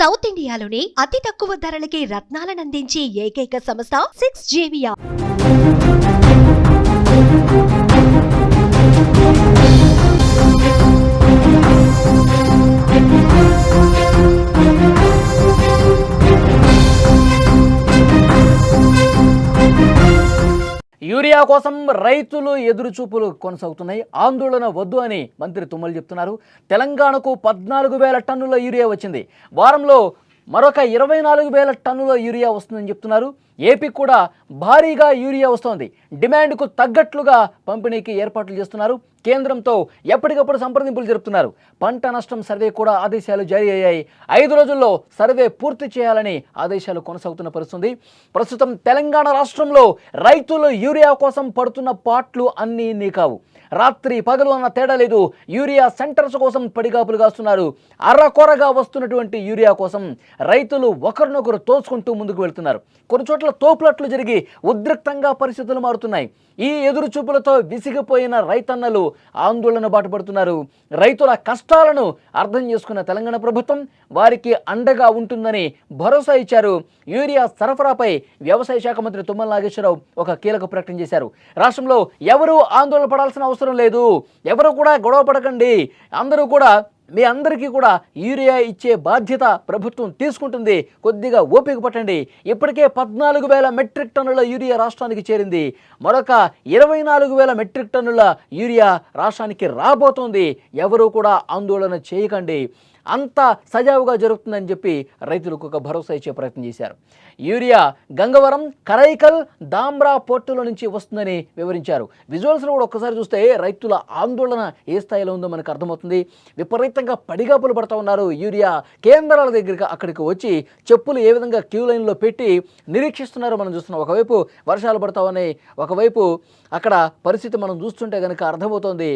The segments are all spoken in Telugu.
సౌత్ ఇండియాలోని అతి తక్కువ ధరలకి రత్నాలనందించే ఏకైక సంస్థ 6JVR. యూరియా కోసం రైతులు ఎదురుచూపులు కొనసాగుతున్నాయి. ఆందోళన వద్దు అని మంత్రి తుమ్మల చెప్తున్నారు. తెలంగాణకు 14,000 టన్నుల యూరియా వచ్చింది. వారంలో మరొక 24,000 టన్నుల యూరియా వస్తుందని చెప్తున్నారు. ఏపీ కూడా భారీగా యూరియా వస్తోంది. డిమాండ్కు తగ్గట్లుగా పంపిణీకి ఏర్పాట్లు చేస్తున్నారు. కేంద్రంతో ఎప్పటికప్పుడు సంప్రదింపులు జరుపుతున్నారు. పంట నష్టం సర్వే కూడా ఆదేశాలు జారీ అయ్యాయి. 5 రోజుల్లో సర్వే పూర్తి చేయాలని ఆదేశాలు కొనసాగుతున్న పరిస్థితి. ప్రస్తుతం తెలంగాణ రాష్ట్రంలో రైతులు యూరియా కోసం పడుతున్న పాట్లు అన్నీ ఇన్ని కావు. రాత్రి పగలు అన్న తేడా లేదు. యూరియా సెంటర్స్ కోసం పడిగాపులు కాస్తున్నారు. అర్రకొరగా వస్తున్నటువంటి యూరియా కోసం రైతులు ఒకరినొకరు తోసుకుంటూ ముందుకు వెళ్తున్నారు. కొన్ని చోట్ల తోపులట్లు జరిగి ఉద్రిక్తంగా పరిస్థితులు మారుతున్నాయి. ఈ ఎదురు చూపులతో విసిగిపోయిన రైతన్నలు ఆందోళన బాటపడుతున్నారు. రైతుల కష్టాలను అర్థం చేసుకున్న తెలంగాణ ప్రభుత్వం వారికి అండగా ఉంటుందని భరోసా ఇచ్చారు. యూరియా సరఫరాపై వ్యవసాయ శాఖ మంత్రి తుమ్మల నాగేశ్వరరావు ఒక కీలక ప్రకటన చేశారు. రాష్ట్రంలో ఎవరూ ఆందోళన పడాల్సిన అవసరం లేదు, ఎవరు కూడా గొడవ పడకండి, అందరూ కూడా మీ అందరికీ కూడా యూరియా ఇచ్చే బాధ్యత ప్రభుత్వం తీసుకుంటుంది, కొద్దిగా ఓపిక పట్టండి. ఇప్పటికే 14,000 మెట్రిక్ టన్నుల యూరియా రాష్ట్రానికి చేరింది. మరొక 24,000 మెట్రిక్ టన్నుల యూరియా రాష్ట్రానికి రాబోతోంది. ఎవరూ కూడా ఆందోళన చేయకండి, అంత సజావుగా జరుగుతుందని చెప్పి రైతులకు ఒక భరోసా ఇచ్చే ప్రయత్నం చేశారు. యూరియా గంగవరం, కరైకల్, దామ్రా పోర్టుల నుంచి వస్తుందని వివరించారు. విజువల్స్లో కూడా ఒక్కసారి చూస్తే రైతుల ఆందోళన ఏ స్థాయిలో ఉందో మనకు అర్థమవుతుంది. విపరీతంగా పడిగాపులు పడుతూ ఉన్నారు. యూరియా కేంద్రాల దగ్గరికి అక్కడికి వచ్చి చెప్పులు ఏ విధంగా క్యూ లైన్లో పెట్టి నిరీక్షిస్తున్నారో మనం చూస్తున్నాం. ఒకవైపు వర్షాలు పడతా ఉన్నాయి, ఒకవైపు అక్కడ పరిస్థితి మనం చూస్తుంటే కనుక అర్థమవుతోంది.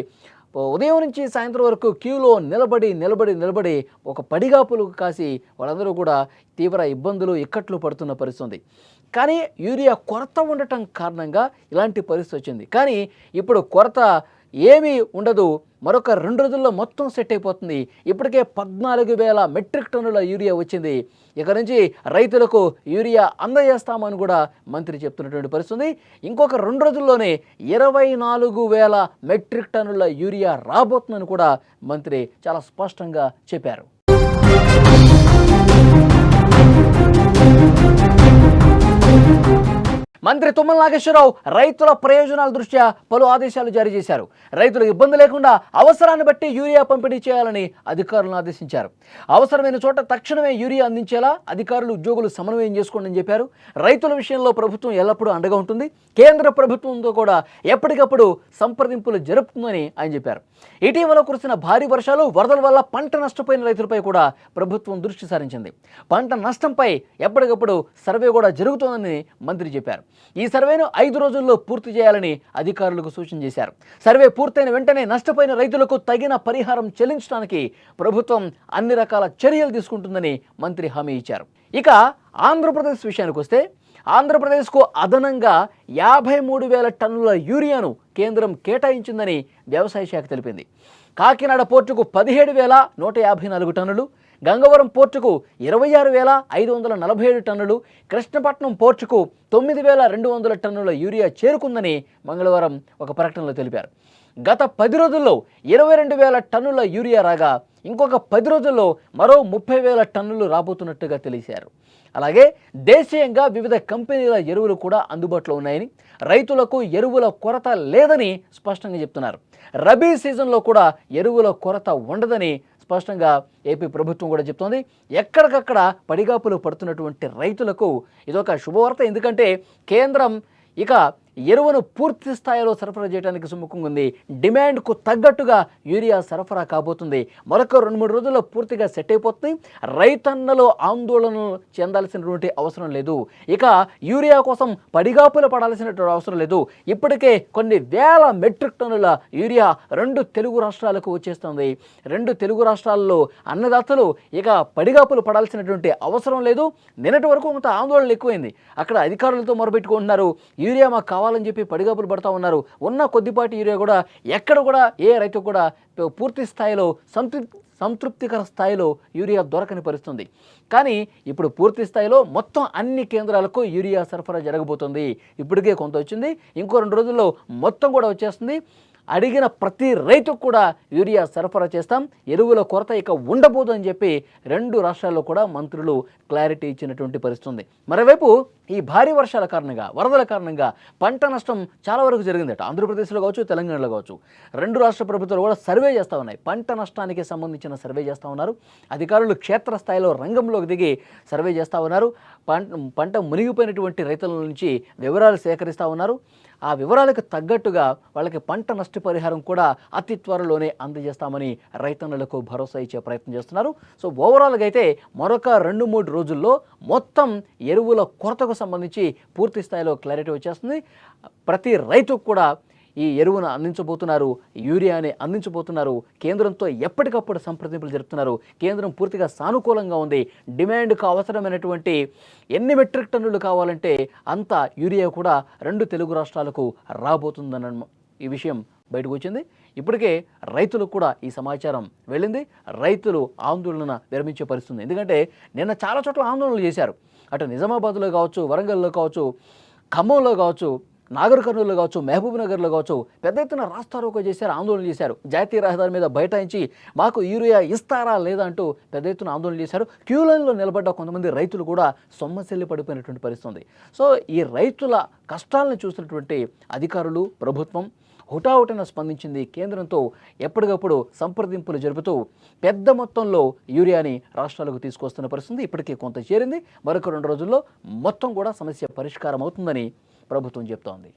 ఉదయం నుంచి సాయంత్రం వరకు క్యూలో నిలబడి ఒక పడిగాపులు కాసి వాళ్ళందరూ కూడా తీవ్ర ఇబ్బందులు ఇక్కట్లు పడుతున్న పరిస్థితి. కానీ యూరియా కొరత ఉండటం కారణంగా ఇలాంటి పరిస్థితి వచ్చింది. కానీ ఇప్పుడు కొరత ఏమీ ఉండదు. మరొక 2 రోజుల్లో మొత్తం సెట్ అయిపోతుంది. ఇప్పటికే 14,000 మెట్రిక్ టన్నుల యూరియా వచ్చింది. ఇక నుంచి రైతులకు యూరియా అందజేస్తామని కూడా మంత్రి చెప్తున్నటువంటి పరిస్థితి. ఇంకొక 2 రోజుల్లోనే 24,000 మెట్రిక్ టన్నుల యూరియా రాబోతుందని కూడా మంత్రి చాలా స్పష్టంగా చెప్పారు. మంత్రి తుమ్మల నాగేశ్వరరావు రైతుల ప్రయోజనాల దృష్ట్యా పలు ఆదేశాలు జారీ చేశారు. రైతులకు ఇబ్బంది లేకుండా అవసరాన్ని బట్టి యూరియా పంపిణీ చేయాలని అధికారులను ఆదేశించారు. అవసరమైన చోట తక్షణమే యూరియా అందించేలా అధికారులు, ఉద్యోగులు సమన్వయం చేసుకోండి అని చెప్పారు. రైతుల విషయంలో ప్రభుత్వం ఎల్లప్పుడూ అండగా ఉంటుంది. కేంద్ర ప్రభుత్వంతో కూడా ఎప్పటికప్పుడు సంప్రదింపులు జరుపుతుందని ఆయన చెప్పారు. ఇటీవల కురిసిన భారీ వర్షాలు, వరదల వల్ల పంట నష్టపోయిన రైతులపై కూడా ప్రభుత్వం దృష్టి సారించింది. పంట నష్టంపై ఎప్పటికప్పుడు సర్వే కూడా జరుగుతోందని మంత్రి చెప్పారు. ఈ సర్వేను 5 రోజుల్లో పూర్తి చేయాలని అధికారులకు సూచన చేశారు. సర్వే పూర్తయిన వెంటనే నష్టపోయిన రైతులకు తగిన పరిహారం చెల్లించడానికి ప్రభుత్వం అన్ని రకాల చర్యలు తీసుకుంటుందని మంత్రి హామీ ఇచ్చారు. ఇక ఆంధ్రప్రదేశ్ విషయానికి వస్తే ఆంధ్రప్రదేశ్కు అదనంగా 53,000 టన్నుల యూరియాను కేంద్రం కేటాయించిందని వ్యవసాయ శాఖ తెలిపింది. కాకినాడ పోర్టుకు 17,154 టన్నులు, గంగవరం పోర్టుకు 26,547 టన్నులు, కృష్ణపట్నం పోర్టుకు 9,200 టన్నుల యూరియా చేరుకుందని మంగళవారం ఒక ప్రకటనలో తెలిపారు. గత 10 రోజుల్లో 22,000 టన్నుల యూరియా రాగా ఇంకొక 10 రోజుల్లో మరో 30,000 టన్నులు రాబోతున్నట్టుగా తెలిపారు. అలాగే దేశీయంగా వివిధ కంపెనీల ఎరువులు కూడా అందుబాటులో ఉన్నాయని, రైతులకు ఎరువుల కొరత లేదని స్పష్టంగా చెప్తున్నారు. రబీ సీజన్లో కూడా ఎరువుల కొరత ఉండదని స్పష్టంగా ఏపీ ప్రభుత్వం కూడా చెప్తోంది. ఎక్కడికక్కడ పడిగాపులు పడుతున్నటువంటి రైతులకు ఇదొక శుభవార్త. ఎందుకంటే కేంద్రం ఇక ఎరువును పూర్తి స్థాయిలో సరఫరా చేయడానికి సుముఖంగా ఉంది. డిమాండ్కు తగ్గట్టుగా యూరియా సరఫరా కాబోతుంది. మరొక 2-3 రోజుల్లో పూర్తిగా సెట్ అయిపోతుంది. రైతన్నలు ఆందోళన చెందాల్సినటువంటి అవసరం లేదు. ఇక యూరియా కోసం పడిగాపులు పడాల్సినటువంటి అవసరం లేదు. ఇప్పటికే కొన్ని వేల మెట్రిక్ టన్నుల యూరియా 2 తెలుగు రాష్ట్రాలకు వచ్చేస్తుంది. 2 తెలుగు రాష్ట్రాల్లో అన్నదాతలు ఇక పడిగాపులు పడాల్సినటువంటి అవసరం లేదు. నిన్నటి వరకు కొంత ఆందోళన ఎక్కువైంది. అక్కడ అధికారులతో మొరబెట్టుకుంటున్నారు. యూరియా మాకు కావాలని చెప్పి పడిగాపులు పడతా ఉన్నారు. ఉన్న కొద్దిపాటి యూరియా కూడా ఎక్కడ కూడా ఏ రైతు కూడా పూర్తి స్థాయిలో సంతృప్తికర స్థాయిలో యూరియా దొరకని పరిస్థితుంది. కానీ ఇప్పుడు పూర్తి స్థాయిలో మొత్తం అన్ని కేంద్రాలకు యూరియా సరఫరా జరగబోతుంది. ఇప్పటికే కొంత వచ్చింది, ఇంకో 2 రోజుల్లో మొత్తం కూడా వచ్చేస్తుంది. అడిగిన ప్రతి రైతుకు కూడా యూరియా సరఫరా చేస్తాం, ఎరువుల కొరత ఇక ఉండబోదు అని చెప్పి 2 రాష్ట్రాల్లో కూడా మంత్రులు క్లారిటీ ఇచ్చినటువంటి పరిస్థితుంది. మరోవైపు ఈ భారీ వర్షాల కారణంగా, వరదల కారణంగా పంట నష్టం చాలా వరకు జరిగిందట. ఆంధ్రప్రదేశ్లో కావచ్చు, తెలంగాణలో కావచ్చు. 2 రాష్ట్ర ప్రభుత్వాలు కూడా సర్వే చేస్తూ ఉన్నాయి. పంట నష్టానికి సంబంధించిన సర్వే చేస్తూ ఉన్నారు. అధికారులు క్షేత్రస్థాయిలో రంగంలోకి దిగి సర్వే చేస్తూ ఉన్నారు. పంట మునిగిపోయినటువంటి రైతుల నుంచి వివరాలు సేకరిస్తూ ఉన్నారు. ఆ వివరాలకు తగ్గట్టుగా వాళ్ళకి పంట నష్టపరిహారం కూడా అతి త్వరలోనే అందజేస్తామని రైతన్నలకు భరోసా ఇచ్చే ప్రయత్నం చేస్తున్నారు. సో ఓవరాల్గా అయితే మరొక 2-3 రోజుల్లో మొత్తం ఎరువుల కొరతకు సంబంధించి పూర్తి స్థాయిలో క్లారిటీ వచ్చేస్తుంది. ప్రతి రైతుకు కూడా ఈ ఎరువును అందించబోతున్నారు, యూరియాని అందించబోతున్నారు. కేంద్రంతో ఎప్పటికప్పుడు సంప్రదింపులు జరుపుతున్నారు. కేంద్రం పూర్తిగా సానుకూలంగా ఉంది. డిమాండ్కు అవసరమైనటువంటి ఎన్ని మెట్రిక్ టన్నులు కావాలంటే అంత యూరియా కూడా 2 తెలుగు రాష్ట్రాలకు రాబోతుందన్న ఈ విషయం బయటకు వచ్చింది. ఇప్పటికే రైతులకు కూడా ఈ సమాచారం వెళ్ళింది. రైతులు ఆందోళన విరమించే పరిస్థితుంది. ఎందుకంటే నిన్న చాలా చోట్ల ఆందోళనలు చేశారు. అటు నిజామాబాద్లో కావచ్చు, వరంగల్లో కావచ్చు, ఖమ్మంలో కావచ్చు, నాగర్ కర్నూలులో కావచ్చు, మహబూబ్ నగర్లో కావచ్చు పెద్ద ఎత్తున రాస్తారోకో చేశారు, ఆందోళన చేశారు. జాతీయ రహదారి మీద బైఠాయించి మాకు యూరియా ఇస్తారా లేదా అంటూ పెద్ద ఎత్తున ఆందోళన చేశారు. క్యూ లైన్లో నిలబడ్డ కొంతమంది రైతులు కూడా సొమ్మసిల్లి పడిపోయినటువంటి పరిస్థితుంది. సో ఈ రైతుల కష్టాలను చూసినటువంటి అధికారులు, ప్రభుత్వం హుటాహుటిన స్పందించింది. కేంద్రంతో ఎప్పటికప్పుడు సంప్రదింపులు జరుపుతూ పెద్ద మొత్తంలో యూరియాని రాష్ట్రాలకు తీసుకొస్తున్న పరిస్థితి ఇప్పటికే కొంత చేరింది. మరొక 2 రోజుల్లో మొత్తం కూడా సమస్య పరిష్కారం అవుతుందని ప్రభుత్వం చెప్తోంది.